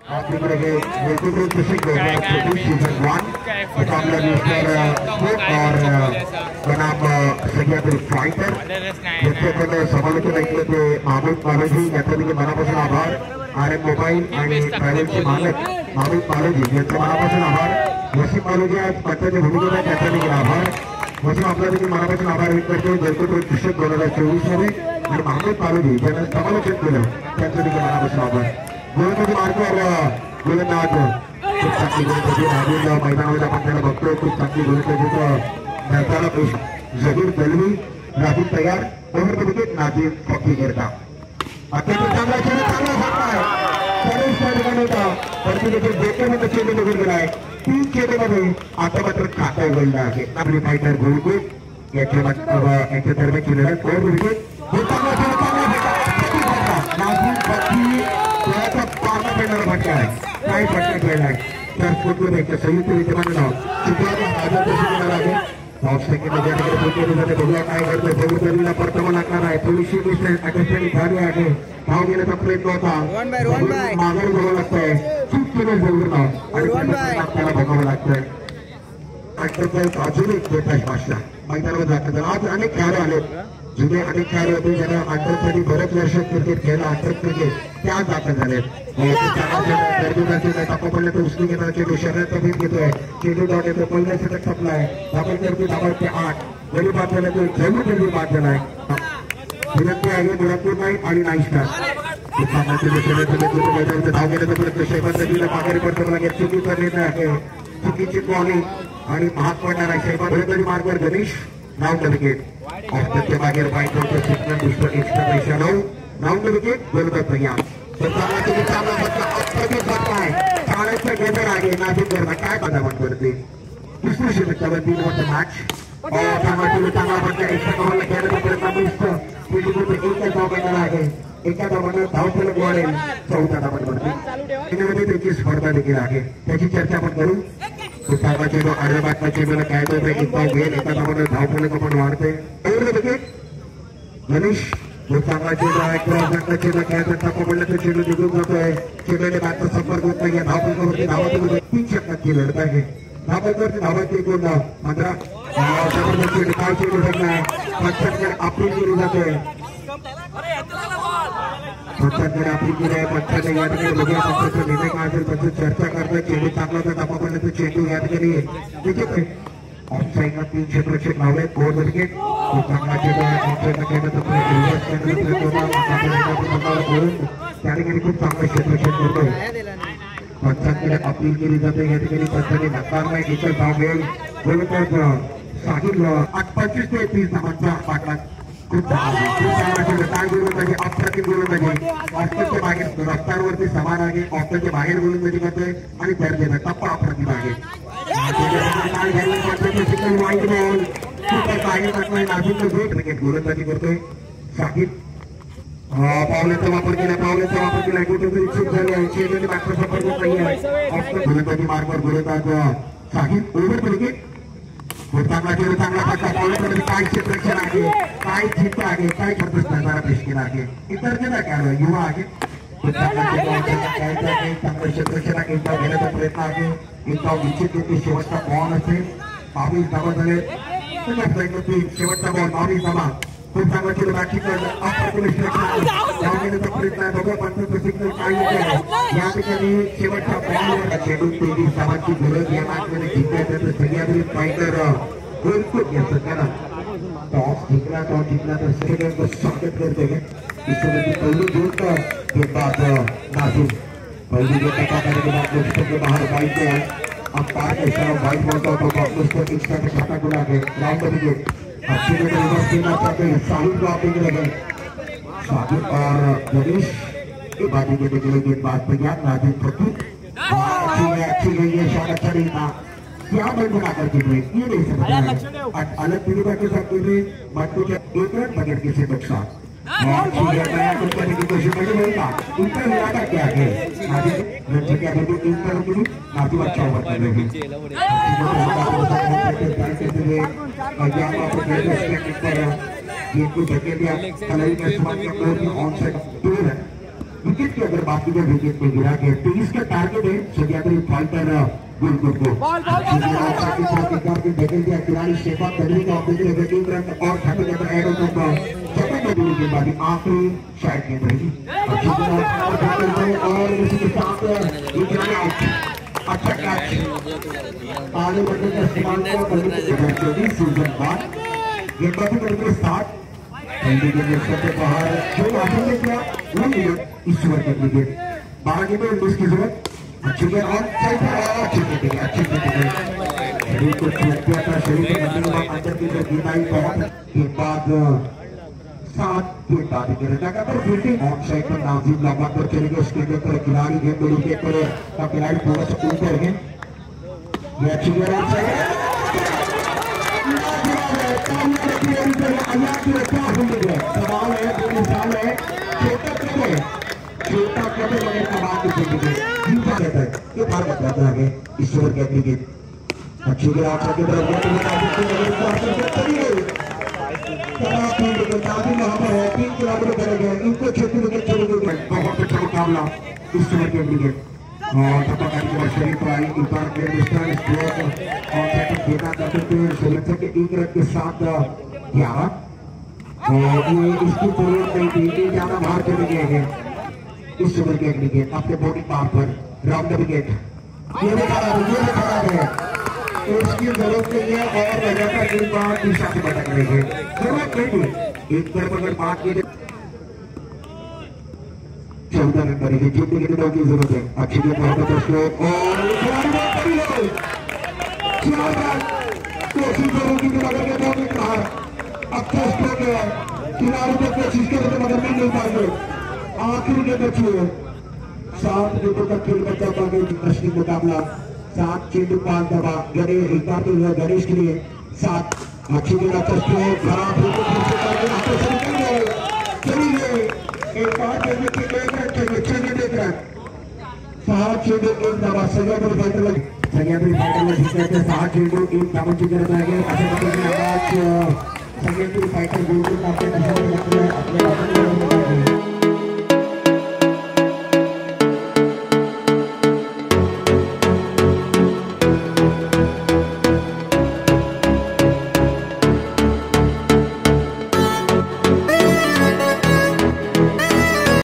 तिकडे welcome to season 1 मुकाबला mister और बनाम सह्याद्री फाइटर याच्याकडे समालोचन ऐकले ते महमूद मालोजी यांचा देखील मनापासून आभार. RM मोबाईल आणि ट्रॅव्हलचे मालक महमूद मालोजी यांचा मनापासून आभार. वसीम मालोजी आज पंचायत भूमिकेत आहे त्यांचा देखील आभार. वसीम आपला देखील मनापासून आभार व्यक्त करतो. वेलकम टू 2024 मध्ये आणि महमूद मालोजी ज्यांना समालोचन केलं त्यांचा देखील मनापासून आभार. गोलंदाजी मार्गावर गोलंदाज खूप चांगली गोलंदाजी राहुल मैदानामध्ये आपण त्याला बघतोय. खूप चांगली गोलंदाजीचं नरताला जहीर दलवी राहुल तयार ओव्हर विकेट नाझीम फकी गिरता अत्यंत चांगला चेंडू चांगला झाला सर्विस त्या ठिकाणी होता परंतु देखील बेटमध्ये चेंडू निघून गेलाय. 3 चेंडूमध्ये आता मात्र खाता उघडला आहे. आपली फायटर गोलकूट यांच्या दरम्यान केलेला ओव्हर विकेट हे चांगला चेंडू चांगला नाझीम फकी त्याचा पारणा खेळणारा फटका आहे. काय फटका खेळलाय तर फुटबॉल संयुक्त विद्यमानानं चित्राला आहे. 5 सेकंद ज्या ठिकाणी बघूया काय करतोय. जबरदस्तीला परतवा लागणार आहे. थोडीशी अडचणी झाली आहे. धाव घेण्याचा प्रयत्न होता माघारी बघावं लागतंय. चूक केलं जरूर आणि त्याला बघावं लागतंय. अजून एक बेताज भाषा मैदानावर जातात. आज अनेक खेळाडू आले जुने अनेक खेळाडू होते ज्यांना अंडरसाठी बरेच वर्ष क्रिकेट खेळलं. अंडर क्रिकेट त्या दाखल झालेत. टाका पडले तर उचलून घेणार चेंडू शरीराचा भीत घेतोय. चेंडू डॉट येतो पहिल्या षटक संपलाय. दाखल करते दाबावते 8 गडी बाद झाला तो जरूर बाद झालाय. विनंती आहे मुलापूर नाही आणि नाही धाव घेण्याचा प्रयत्न शैबाज नदीला माघारी पडतो लागेल. चुकीचा निर्णय आहे. चुकीची बॉलिंग आणि महाग पडणार आहे. शैबाज गोलंदाजी मार्गावर गणेश राऊंड विकेट ऑफच्या बाहेर बाईक होतं. सिग्नल दुसरं एक्स्ट्रा पैसा राऊंड विकेट गोलंदाज तयार. चांगला गेंदर आहे नाशिक गर्दा काय बघा करते. दुसरी षटकावर 3 नंबर मॅच चांगला फटका एक्स्ट्रा कव्हरला खेळण्याचा प्रयत्न एका धाव बनणार आहे. एका धावानं धावफलक वाढेल. 4था धावा बनते. त्याची स्पर्धा देखील आहे त्याची चर्चा आपण करू. चेंडू आडव्या बाटला चेंडूला खेळायचं एक धाव घेईल. एका धावानं धावफलक आपण वाढते. गणेश चांगला चेंडू आहे. क्रॉस चेंडू खेळायचा टप्पा पडला तर चेंडू निघून जातोय. चेंडूने बॅटचा संपर्क होत नाहीये. धावफलकावरती धावामध्ये 3 षटकांची लढत आहे. धावफलकावरती धावाची 2 धाव 15 जबरदस्त चेंडू काय चेंडू भेटलाय. पंचांकडे अपील केली जाते. पंचांकडे अपील केली आहे. पंचांनी या ठिकाणी बघूया पंचांचा निर्णय काय असेल त्याची चर्चा करतोय. चेंडू चांगला होता टप्पा पडला तर चेंडू या ठिकाणी विकेट ऑफसाईडला 3 क्षेत्ररक्षक लावले. ओव्हर विकेट चांगला चेंडू त्या ठिकाणी खूप चांगला क्षेत्ररक्षक करतोय. पंचांकडे अपील केली जाते. या ठिकाणी पंचांनी नकार नाही. एकच धाव घेईल. गोलंदाज साहिल 25 ते 30 धावांचा पाठलाग खूप चांगला चेंडू काय गोलंदाजी अप्रतिम गोलंदाजी ऑस्टनच्या बाहेर रस्त्यांवरती समान आहे. ऑस्टनच्या बाहेर गोलंदाजी करतोय आणि दर्जेचा टप्पा अप्रतिम आहे. गोलंदाजी करतोय साहिल. पावल्याचा वापर केला. कुठेतरी चूक झाली आहे. चेंडूने मात्र संपर्क होत नाहीये. गोलंदाजी मार्गावर गोलंदाज साहिल ओव्हर विकेट. चांगला चेंडू चांगला फटका. पावल्यामध्ये काय क्षेत्ररक्षण आहे. काय चिंता आहे. काय करतोच नजारा पेश केला आहे. इतर जे काय युवा आहे चांगलं क्षेत्ररक्षण एक धाव घेण्याचा प्रयत्न आहे. एक धाव निश्चित येते. शेवटचा बॉल असेल. 22 धावा झाले. शेवटचा बॉल 22 धावा. खूप चांगला चेंडू बाकी धाव घेण्याचा प्रयत्न आहे. बघा पंचांचं सिग्नल काय येते. या ठिकाणी शेवटच्या बॉलवर चेंडू 23 धावांची गरज या मॅचमध्ये जिंकायचं. सह्याद्री फायटर गोलकूट याचं करा. टॉस जिंकला तर सगळ्यांचं स्वागत करते. पहिली गोष्ट घेतात नाशिक. पहिली गोष्ट बाहेर पाहिजे. अंपायर वाईट बोलता होता. काँग्रेसको एक्स्ट्रा खाता गुना है. राउंड विकेट अच्छी रिवर्स देना चाहते हैं. साहिल को अपील लगे. साहिल और गणेश बाजी के लिए गेंदबाज तैयार. नाजिम फकी अच्छी गई है. शॉट अच्छा नहीं था. क्या बन बना करके हुए ये नहीं सकता. अलग तरीका के साथ बातों के एक रन बगैर किसी नुकसान करने की कोशिश इनका इरादा क्या है. नाजिम अच्छा ओवर कर रहे हैं. गेंद को धकेल दिया. ऑन साइड 2 रन विकेट की अगर बात की जाए विकेट में गिरा के 23 का टारगेट है सह्याद्री फाइटर गुरुकुल को बदल दिया खिलाड़ी शेफा कदरी का रन और आखिरी शायद गेंद रही और इसी के साथ अच्छा कैच आगे बढ़ने का इस्तेमाल सीजन बाद गेंदबाजी करके 60 बाहर जो आगे में किया वो मिनट ईश्वर के विकेट 12 गेंदों 19 की जरूरत अच्छी गेंद और अच्छी बिल्कुल किया था शरीर के अंदर की जो गेंद आई बहुत के बाद 7 के बाद लगातार फील्डिंग ऑन साइड पर नाजिम लगा कर चलेंगे उसके ऊपर खिलाड़ी गेंद विकेट पर का खिलाड़ी थोड़ा सा ऊपर है ये अच्छी गेंद ऑन साइड सवाल है दो मिसाल है छोटा कदम अगर कमाल की जिंदगी जीता रहता है ये बार बताता है ईश्वर के क्रिकेट अच्छी गिरा के तीन किलोमीटर करेंगे इनको 6 विकेट चलेंगे बहुत अच्छा मुकाबला ईश्वर के क्रिकेट और शरीफ आई ऊपर और देखा करते हुए श्रीलंका के 1 रन के साथ 11 और ये इसकी जरूरत नहीं थी ज्यादा बाहर चले गए हैं इस सुपर के विकेट अपने बॉडी पार पर राउंड द विकेट ये भी खराब है इसकी जरूरत नहीं है और लगातार गेंदबाज दिशा से भटक रहे हैं जरूरत नहीं एक तरफ अगर बात की 14 रन करेंगे जीतने के लिए की जरूरत है अच्छी गेंद और अच्छा स्ट्रोक है खिलाड़ी को कोशिश करे मगर नहीं पाएंगे आखिरी गेंद अच्छी है 7 गेंदों का खेल बचा पाएंगे मुश्किल मुकाबला 7 चेंडू 5 दबा गणेश के लिए 7 अच्छी गेंद अच्छा स्ट्रोक खराब चलिए एक बार देखने के 1 रन चाहिए 6 गेंद 1 रन 7 चेंडू 1 दबा सह्याद्री फाइटर में जीतते 7 चेंडू 1 दबा जीत रहा है सह्याद्री फाइटर गोल अपने